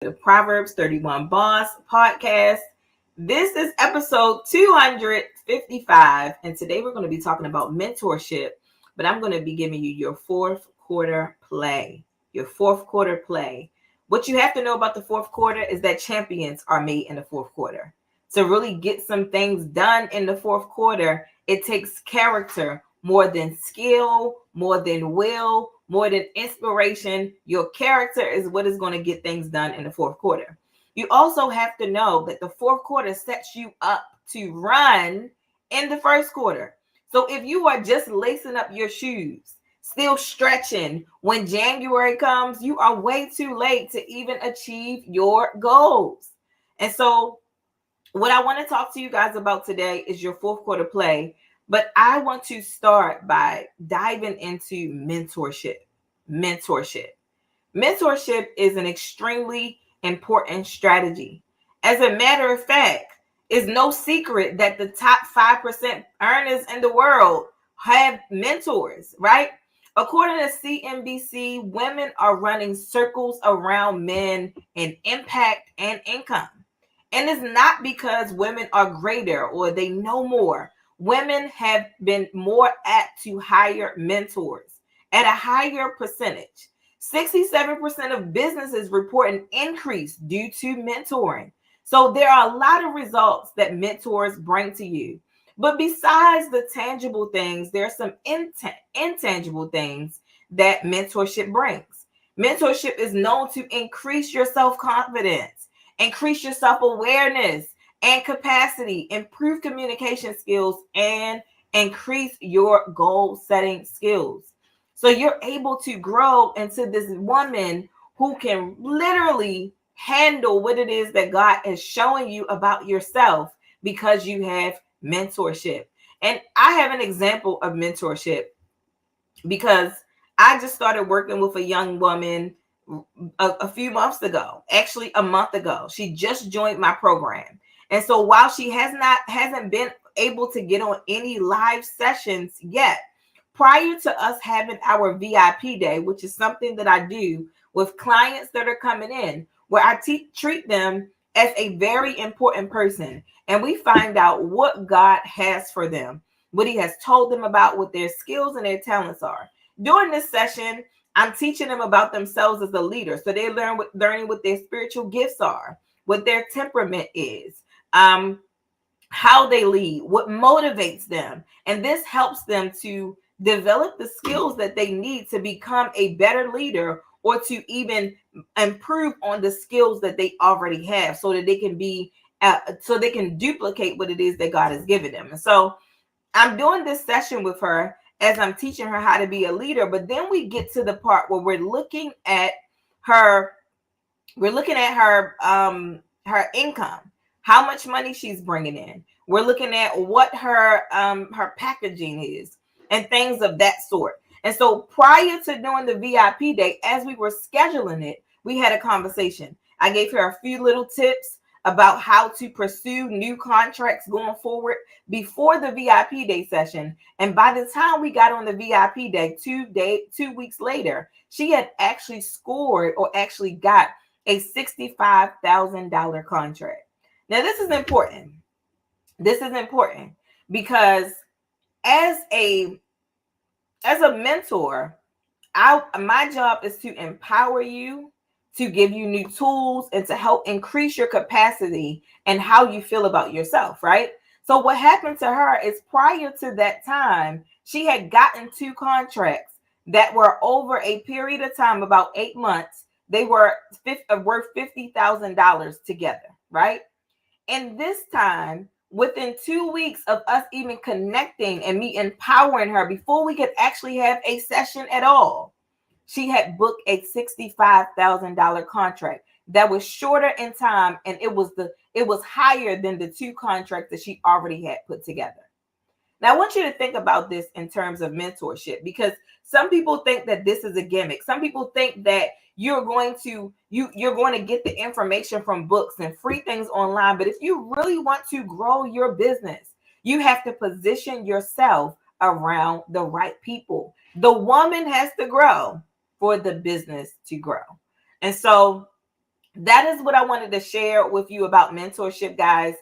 the Proverbs 31 Boss podcast. This is episode 255, and today we're going to be talking about mentorship, but I'm going to be giving you your fourth quarter play. Your fourth quarter play. What you have to know about the fourth quarter is that champions are made in the fourth quarter. To really get some things done in the fourth quarter, it takes character more than skill, more than will, more than inspiration. Your character is what is going to get things done in the fourth quarter. You also have to know that the fourth quarter sets you up to run in the first quarter. So if you are just lacing up your shoes, still stretching when January comes, you are way too late to even achieve your goals. And so what I want to talk to you guys about today is your fourth quarter play, but I want to start by diving into mentorship. Mentorship is an extremely important strategy. As a matter of fact, it's no secret that the top 5% earners in the world have mentors, right? According to CNBC, women are running circles around men in impact and income. And it's not because women are greater or they know more. Women have been more apt to hire mentors at a higher percentage. 67% of businesses report an increase due to mentoring. So there are a lot of results that mentors bring to you. But besides the tangible things, there are some intangible things that mentorship brings. Mentorship is known to increase your self-confidence, increase your self-awareness and capacity, improve communication skills, and increase your goal-setting skills. So you're able to grow into this woman who can literally handle what it is that God is showing you about yourself because you have mentorship. And I have an example of mentorship because I just started working with a young woman a few months ago, actually a month ago. She just joined my program. And so while she hasn't been able to get on any live sessions yet, prior to us having our VIP day, which is something that I do with clients that are coming in, where I treat them as a very important person. And we find out what God has for them, what he has told them about, what their skills and their talents are. During this session, I'm teaching them about themselves as a leader. So they learning what their spiritual gifts are, what their temperament is, how they lead, what motivates them. And this helps them to develop the skills that they need to become a better leader or to even improve on the skills that they already have so that they can duplicate what it is that God has given them. And so I'm doing this session with her as I'm teaching her how to be a leader. But then we get to the part where we're looking at her income, how much money she's bringing in. We're looking at what her packaging is and things of that sort. And so prior to doing the VIP day, as we were scheduling it, we had a conversation. I gave her a few little tips about how to pursue new contracts going forward before the VIP day session. And by the time we got on the VIP day, 2 weeks later, she had actually scored or actually got a $65,000 contract. Now, this is important. This is important because as a mentor, my job is to empower you, to give you new tools, and to help increase your capacity and how you feel about yourself, right? So what happened to her is prior to that time, she had gotten 2 contracts that were over a period of time, about 8 months. They were worth $50,000 together, right? And this time, within 2 weeks of us even connecting and me empowering her, before we could actually have a session at all, she had booked a $65,000 contract that was shorter in time, and it was higher than the 2 contracts that she already had put together. Now, I want you to think about this in terms of mentorship, because some people think that this is a gimmick. Some people think that you're going to get the information from books and free things online. But if you really want to grow your business, you have to position yourself around the right people. The woman has to grow for the business to grow. And so that is what I wanted to share with you about mentorship, guys.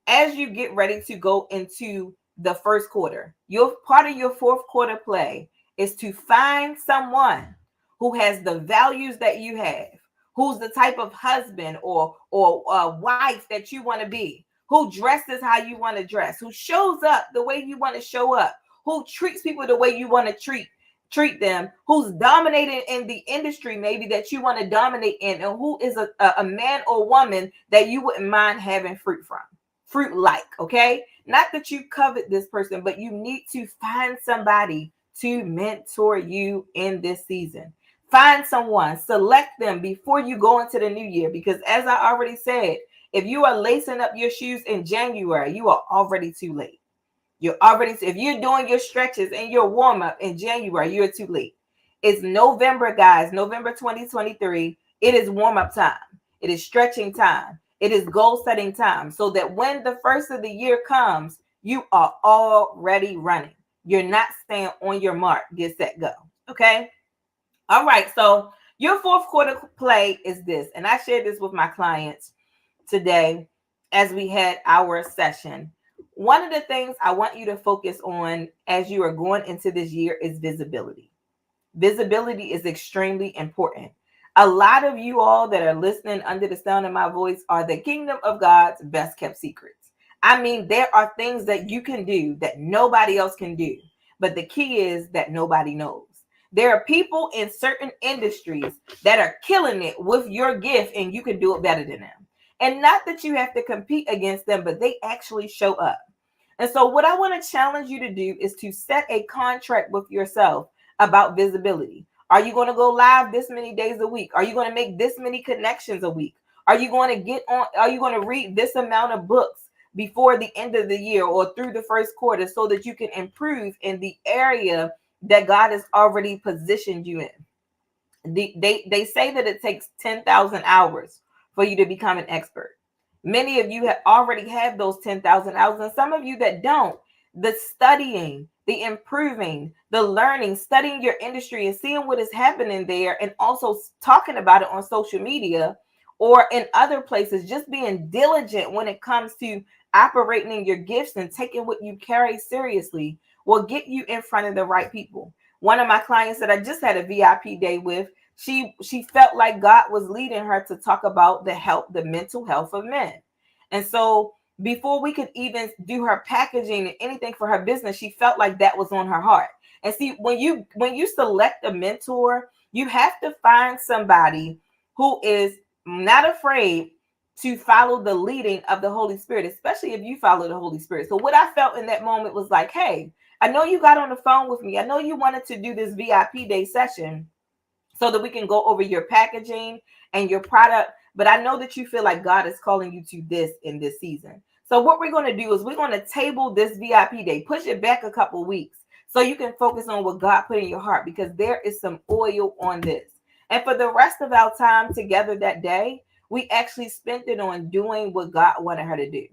As you get ready to go into the first quarter, your part of your fourth quarter play is to find someone who has the values that you have, who's the type of husband or wife that you want to be, who dresses how you want to dress, who shows up the way you want to show up, who treats people the way you want to treat them, who's dominating in the industry maybe that you want to dominate in, and who is a man or woman that you wouldn't mind having fruit like. Okay, not that you covet this person, but you need to find somebody to mentor you in this season. Find someone, select them before you go into the new year, because as I already said, if you are lacing up your shoes in January, you are already too late. If you're doing your stretches and your warm up in January, you're too late. It's November, guys, November 2023. It is warm up time. It is stretching time. It is goal setting time, so that when the first of the year comes, you are already running. You're not staying on your mark, get set, go. Okay. All right. So your fourth quarter play is this. And I shared this with my clients today as we had our session. One of the things I want you to focus on as you are going into this year is visibility. Visibility is extremely important. A lot of you all that are listening under the sound of my voice are the kingdom of God's best kept secrets. I mean, there are things that you can do that nobody else can do, but the key is that nobody knows. There are people in certain industries that are killing it with your gift, and you can do it better than them. And not that you have to compete against them, but they actually show up. And so what I want to challenge you to do is to set a contract with yourself about visibility. Are you going to go live this many days a week? Are you going to make this many connections a week? Are you going to read this amount of books before the end of the year or through the first quarter, so that you can improve in the area that God has already positioned you in? They say that it takes 10,000 hours for you to become an expert. Many of you have already have those 10,000 hours, and some of you that don't. The studying, the improving, the learning, studying your industry and seeing what is happening there, and also talking about it on social media or in other places, just being diligent when it comes to operating in your gifts and taking what you carry seriously, will get you in front of the right people. One of my clients that I just had a VIP day with, she felt like God was leading her to talk about the mental health of men. And so before we could even do her packaging and anything for her business, she felt like that was on her heart. And see, when you select a mentor, you have to find somebody who is not afraid to follow the leading of the Holy Spirit, especially if you follow the Holy Spirit. So what I felt in that moment was like, hey, I know you got on the phone with me. I know you wanted to do this VIP day session so that we can go over your packaging and your product, but I know that you feel like God is calling you to this in this season. So what we're going to do is we're going to table this VIP day, push it back a couple weeks so you can focus on what God put in your heart, because there is some oil on this. And for the rest of our time together that day, we actually spent it on doing what God wanted her to do.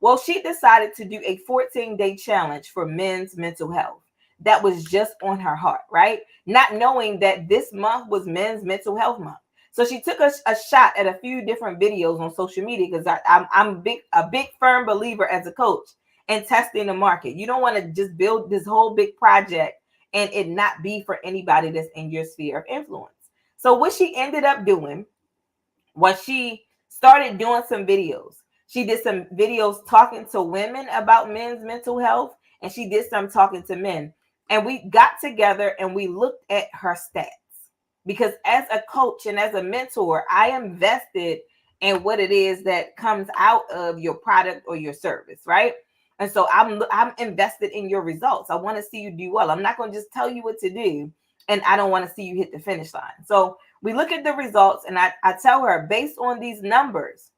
Well, she decided to do a 14-day challenge for men's mental health. That was just on her heart, right? Not knowing that this month was Men's Mental Health Month. So she took a shot at a few different videos on social media, because I'm a big firm believer as a coach in testing the market. You don't want to just build this whole big project and it not be for anybody that's in your sphere of influence. So what she ended up doing was she started doing some videos. She did some videos talking to women about men's mental health, and she did some talking to men. And we got together and we looked at her stats, because as a coach and as a mentor, I am vested in what it is that comes out of your product or your service, right? And so I'm invested in your results. I want to see you do well. I'm not going to just tell you what to do, and I don't want to see you hit the finish line. So we look at the results, and I tell her, based on these numbers,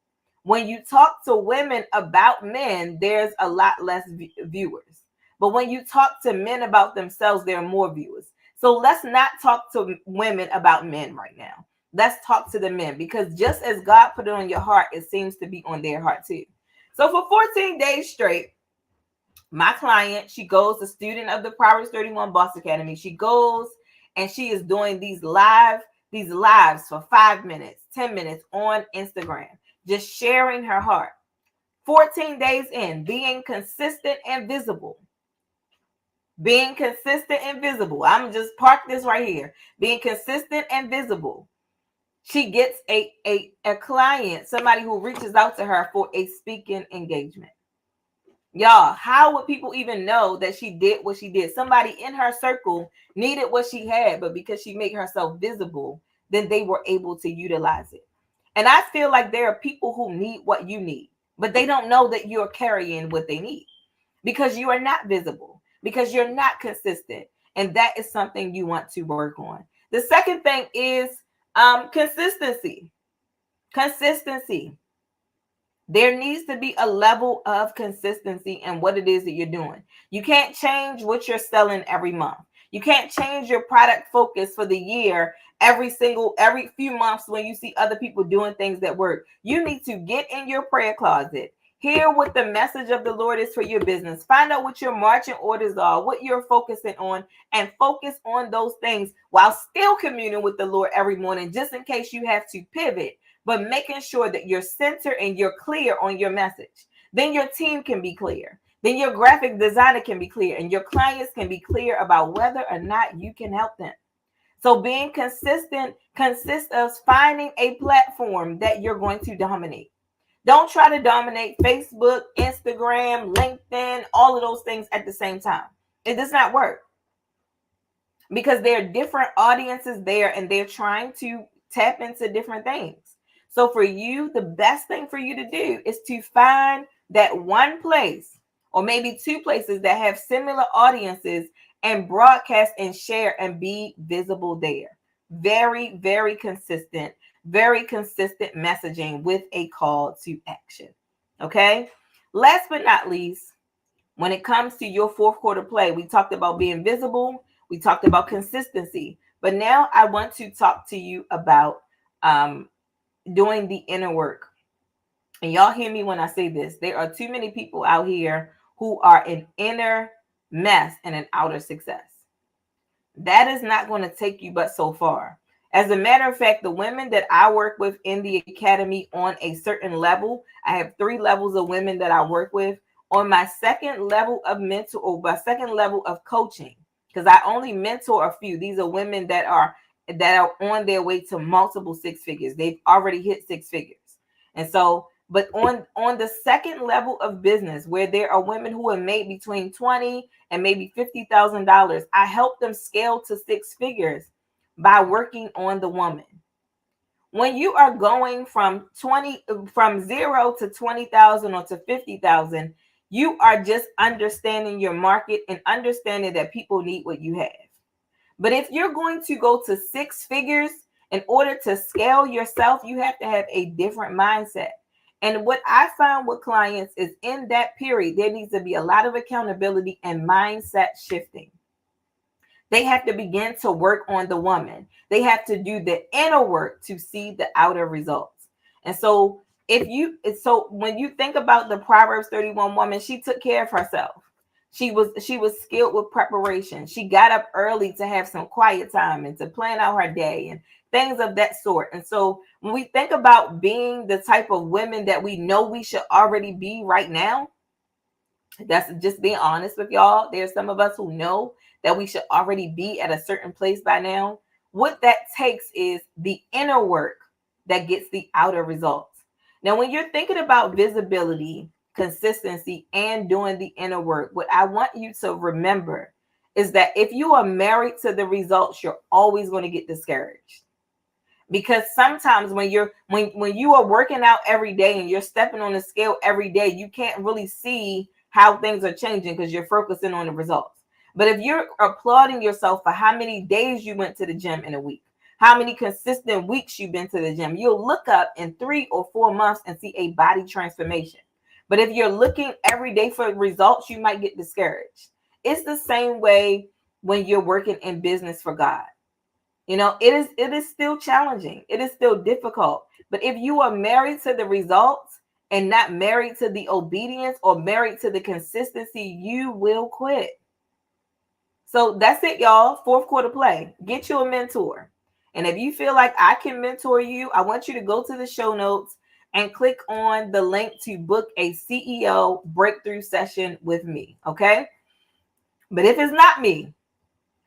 when you talk to women about men, there's a lot less viewers. But when you talk to men about themselves, there are more viewers. So let's not talk to women about men right now. Let's talk to the men, because just as God put it on your heart, it seems to be on their heart too. So for 14 days straight, my client, she goes, a student of the Proverbs 31 Boss Academy, she goes and she is doing these live these lives for 5 minutes, 10 minutes on Instagram, just sharing her heart. 14 days in, being consistent and visible. Being consistent and visible. I'm just park this right here. Being consistent and visible. She gets a client, somebody who reaches out to her for a speaking engagement. Y'all, how would people even know that she did what she did? Somebody in her circle needed what she had, but because she made herself visible, then they were able to utilize it. And I feel like there are people who need what you need, but they don't know that you're carrying what they need because you are not visible, because you're not consistent. And that is something you want to work on. The second thing is consistency. Consistency. There needs to be a level of consistency in what it is that you're doing. You can't change what you're selling every month. You can't change your product focus for the year every few months when you see other people doing things that work. You need to get in your prayer closet, hear what the message of the Lord is for your business, find out what your marching orders are, what you're focusing on, and focus on those things while still communing with the Lord every morning, just in case you have to pivot, but making sure that you're centered and you're clear on your message. Then your team can be clear. Then your graphic designer can be clear, and your clients can be clear about whether or not you can help them. So being consistent consists of finding a platform that you're going to dominate. Don't try to dominate Facebook, Instagram, LinkedIn, all of those things at the same time. It does not work because there are different audiences there and they're trying to tap into different things. So for you, the best thing for you to do is to find that one place or maybe two places that have similar audiences and broadcast and share and be visible there. Very, very consistent messaging with a call to action. Okay. Last but not least, when it comes to your fourth quarter play, we talked about being visible. We talked about consistency, but now I want to talk to you about doing the inner work. And y'all hear me when I say this. There are too many people out here who are an inner mess and an outer success. That is not going to take you but so far. As a matter of fact, the women that I work with in the academy on a certain level, I have 3 levels of women that I work with. On my second level of mentor, or my second level of coaching, because I only mentor a few. These are women that are on their way to multiple 6 figures. They've already hit 6 figures. And so, but on the second level of business, where there are women who have made between $20,000 and maybe $50,000, I help them scale to 6 figures by working on the woman. When you are going from 0 to 20,000 or to 50,000, you are just understanding your market and understanding that people need what you have. But if you're going to go to 6 figures, in order to scale yourself, you have to have a different mindset. And what I found with clients is in that period, there needs to be a lot of accountability and mindset shifting. They have to begin to work on the woman. They have to do the inner work to see the outer results. And so when you think about the Proverbs 31 woman, she took care of herself. She was skilled with preparation. She got up early to have some quiet time and to plan out her day and things of that sort. And so when we think about being the type of women that we know we should already be right now, that's just being honest with y'all. There's some of us who know that we should already be at a certain place by now. What that takes is the inner work that gets the outer results. Now, when you're thinking about visibility, consistency, and doing the inner work, what I want you to remember is that if you are married to the results, you're always going to get discouraged. Because sometimes when you are working out every day and you're stepping on the scale every day, you can't really see how things are changing because you're focusing on the results. But if you're applauding yourself for how many days you went to the gym in a week, how many consistent weeks you've been to the gym, you'll look up in 3 or 4 months and see a body transformation. But if you're looking every day for results, you might get discouraged. It's the same way when you're working in business for God. You know, it is still challenging. It is still difficult. But if you are married to the results and not married to the obedience or married to the consistency, you will quit. So that's it, y'all. Fourth quarter play. Get you a mentor. And if you feel like I can mentor you, I want you to go to the show notes and click on the link to book a CEO breakthrough session with me. Okay. But if it's not me,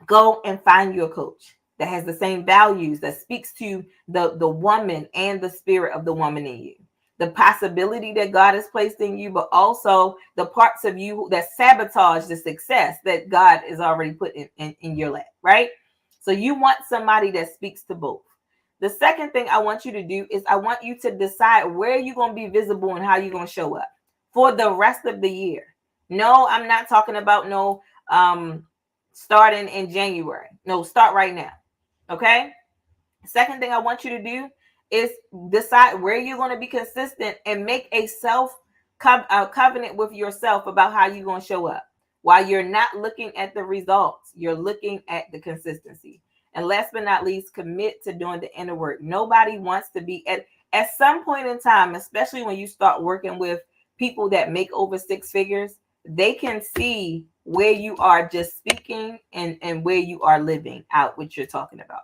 go and find your coach that has the same values, that speaks to the woman and the spirit of the woman in you, the possibility that God has placed in you, but also the parts of you that sabotage the success that God has already put in your lap, right? So you want somebody that speaks to both. The second thing I want you to do is I want you to decide where you're going to be visible and how you're going to show up for the rest of the year. No, I'm not talking about no starting in January. No, start right now. Okay. Second thing I want you to do is decide where you're going to be consistent and make a covenant with yourself about how you're going to show up. While you're not looking at the results, you're looking at the consistency. And last but not least, commit to doing the inner work. Nobody wants to be at some point in time, especially when you start working with people that make over six figures, they can see where you are just speaking and where you are living out what you're talking about.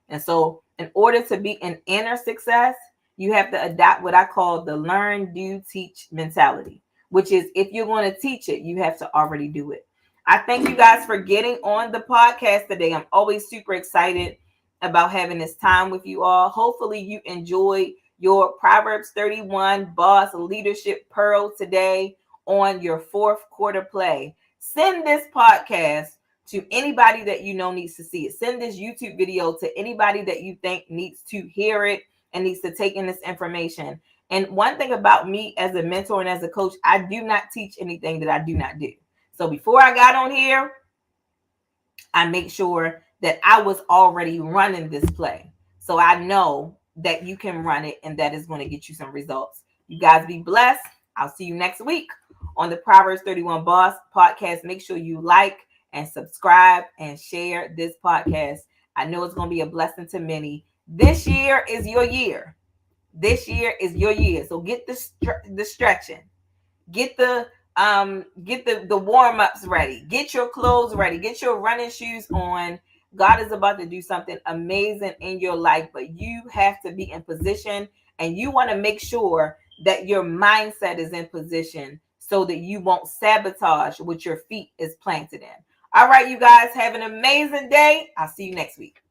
And so in order to be an inner success, you have to adopt what I call the learn, do, teach mentality, which is if you're going to teach it, you have to already do it. I thank you guys for getting on the podcast today. I'm always super excited about having this time with you all. Hopefully you enjoyed your Proverbs 31 boss leadership pearl today on your fourth quarter play. Send this podcast to anybody that you know needs to see it. Send this YouTube video to anybody that you think needs to hear it and needs to take in this information. And one thing about me as a mentor and as a coach, I do not teach anything that I do not do. So before I got on here, I make sure that I was already running this play. So I know that you can run it and that is going to get you some results. You guys be blessed. I'll see you next week on the Proverbs 31 Boss podcast. Make sure you like and subscribe and share this podcast. I know it's going to be a blessing to many. This year is your year. This year is your year. So get the stretching. Get the warm-ups ready. Get your clothes ready. Get your running shoes on. God is about to do something amazing in your life, but you have to be in position, and you want to make sure that your mindset is in position so that you won't sabotage what your feet is planted in. All right, you guys, have an amazing day. I'll see you next week.